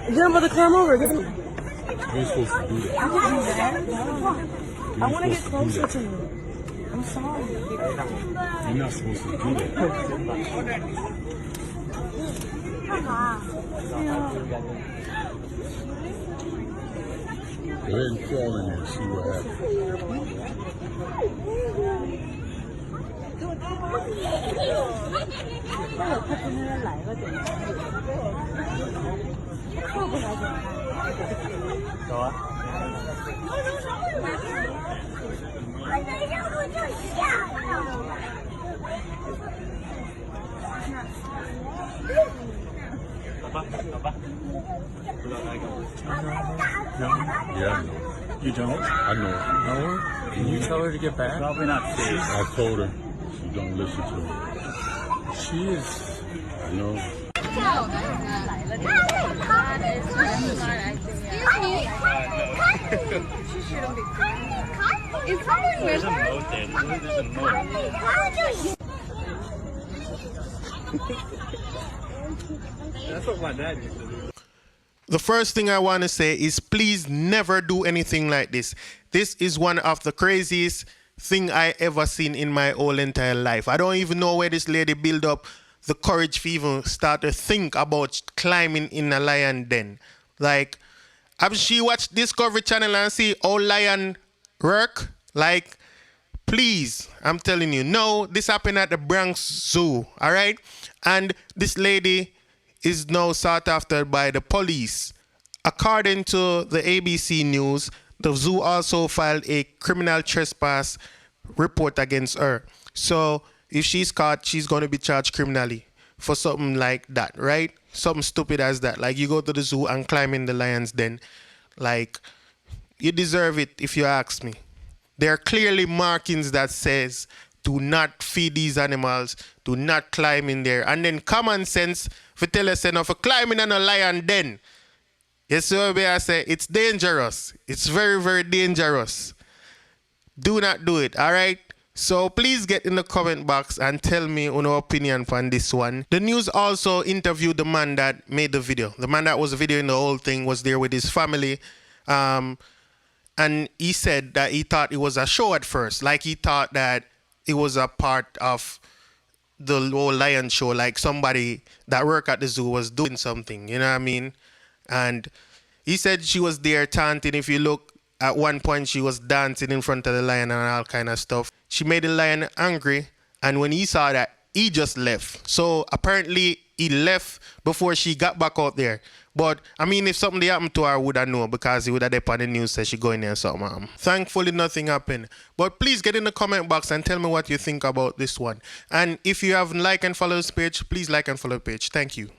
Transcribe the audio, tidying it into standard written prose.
Get him to climb over. Get him. You're supposed to do that. I can't do that. I want to get closer to you. I'm sorry. You're not supposed to do that. Go ahead and crawl in there and see what happens. Yeah, I know. You don't? I know. No? Can you tell her to get back? Probably not safe. I told her. She don't listen to me. She is. I know. There's a moat there. There's a moat. That's what my dad used to do. The first thing I want to say is please never do anything like this. This is one of the craziest thing I ever seen in my whole entire life. I don't even know where this lady build up the courage to even start to think about climbing in a lion den. Like, have she watched Discovery Channel and see how lion work? Like, please, I'm telling you, no, this happened at the Bronx Zoo, all right? And this lady is now sought after by the police. According to the ABC News, the zoo also filed a criminal trespass report against her. So if she's caught, she's going to be charged criminally for something like that, right? Something stupid as that. Like you go to the zoo and climb in the lion's den. Like, you deserve it if you ask me. There are clearly markings that says, do not feed these animals, do not climb in there. And then common sense for tell us enough for climbing in a lion den. Yes, so I say it's dangerous. It's very, very dangerous. Do not do it, all right? So please get in the comment box and tell me your opinion on this one. The news also interviewed the man that made the video. The man that was videoing the whole thing was there with his family. And he said that he thought it was a show at first. Like he thought that it was a part of the whole lion show. Like somebody that worked at the zoo was doing something, you know what I mean? And he said she was there chanting. If you look, at one point she was dancing in front of the lion and all kind of stuff. She made the lion angry, and when he saw that, he just left. So apparently he left before she got back out there. But I mean, if something happened to her, I would have known because he would have up on the news said she going there and something. Thankfully, nothing happened. But please get in the comment box and tell me what you think about this one. And if you haven't liked and followed this page, please like and follow the page. Thank you.